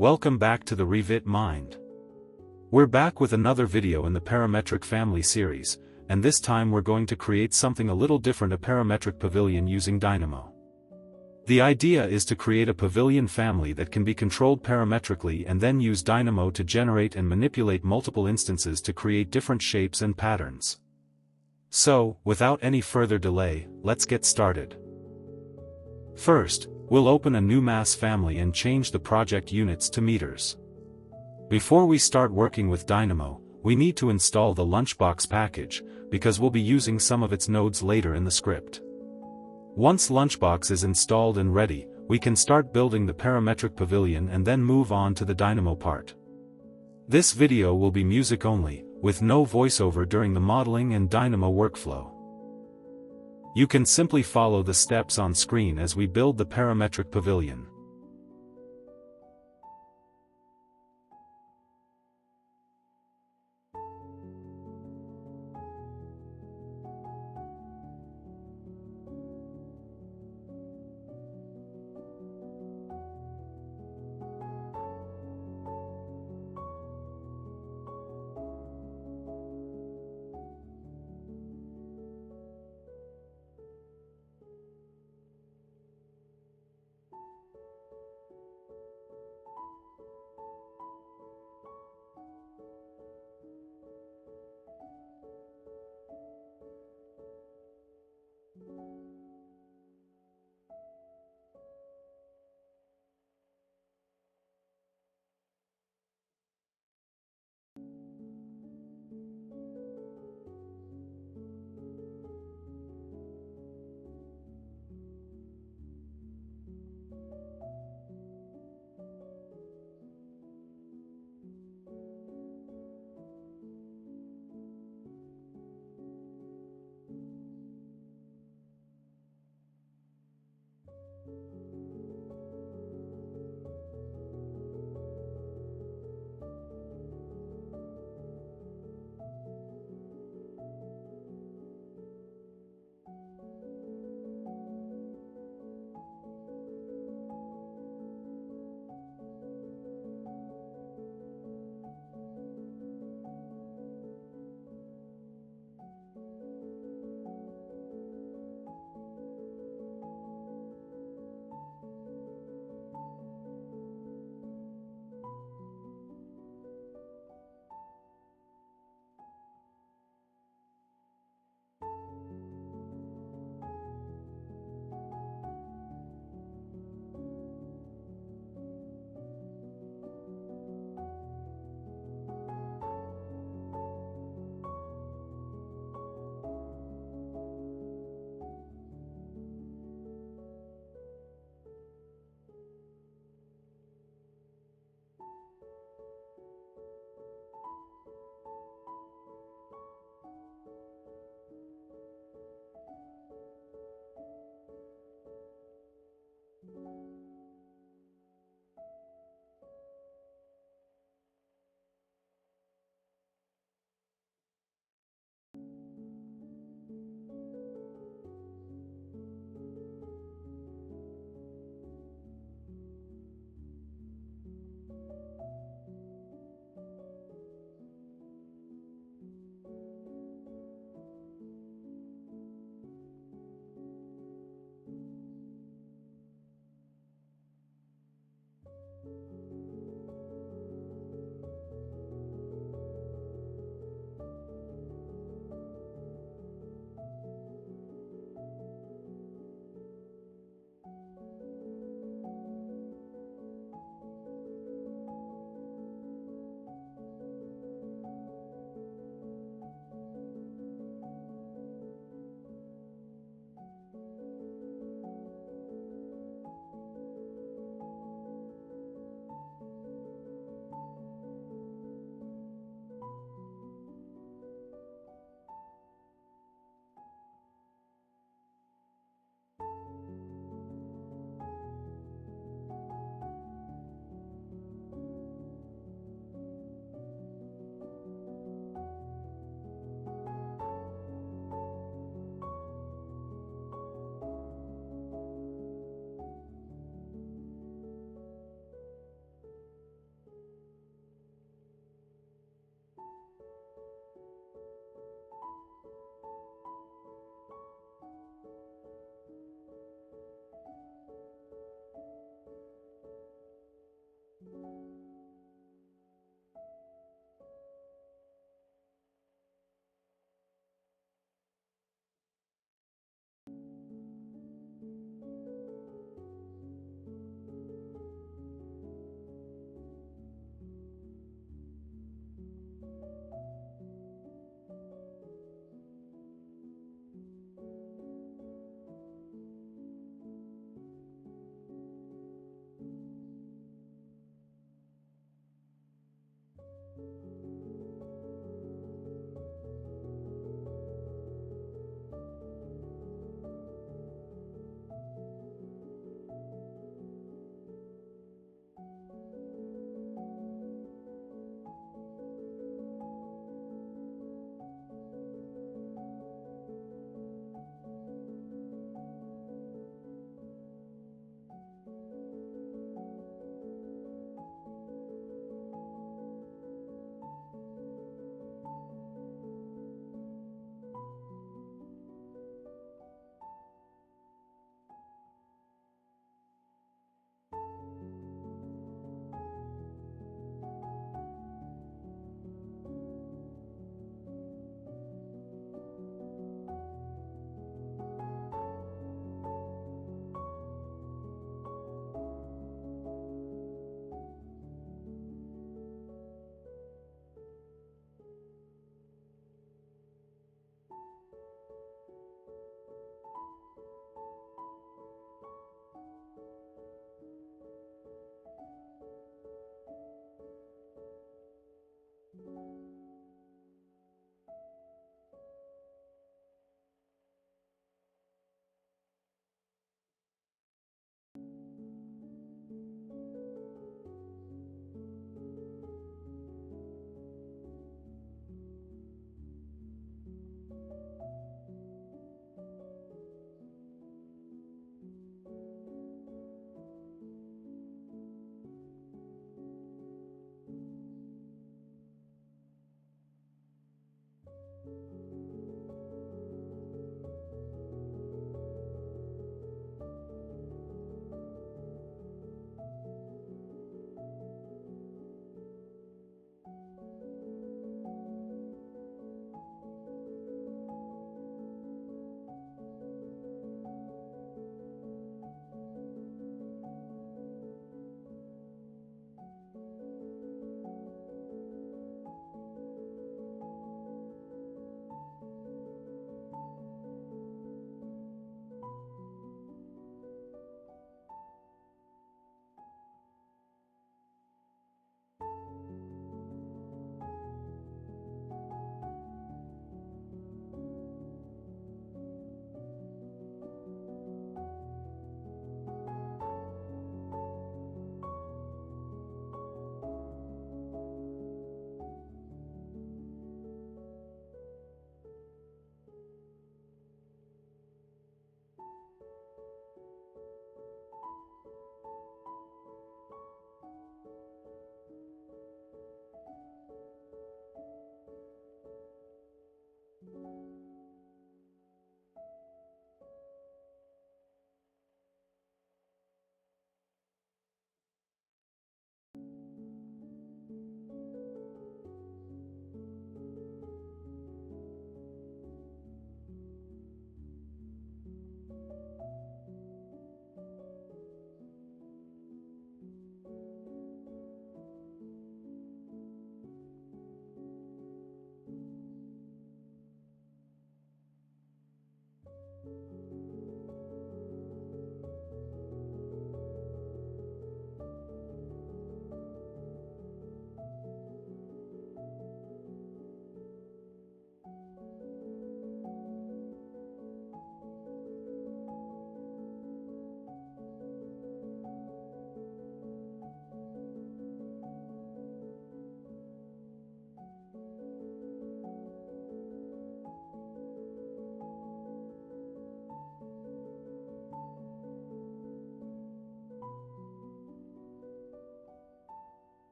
Welcome back to the Revit Mind. We're back with another video in the Parametric Family Series, and this time we're going to create something a little different, a Parametric Pavilion using Dynamo. The idea is to create a pavilion family that can be controlled parametrically and then use Dynamo to generate and manipulate multiple instances to create different shapes and patterns. So, without any further delay, let's get started. First, we'll open a new mass family and change the project units to meters. Before we start working with Dynamo, we need to install the LunchBox package, because we'll be using some of its nodes later in the script. Once LunchBox is installed and ready, we can start building the Parametric Pavilion and then move on to the Dynamo part. This video will be music only, with no voiceover during the modeling and Dynamo workflow. You can simply follow the steps on screen as we build the Parametric Pavilion.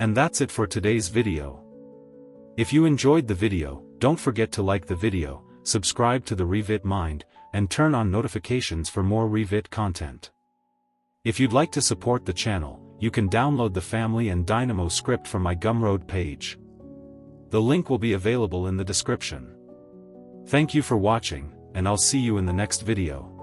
And that's it for today's video. If you enjoyed the video, don't forget to like the video, subscribe to the Revit Mind, and turn on notifications for more Revit content. If you'd like to support the channel, you can download the Family and Dynamo script from my Gumroad page. The link will be available in the description. Thank you for watching, and I'll see you in the next video.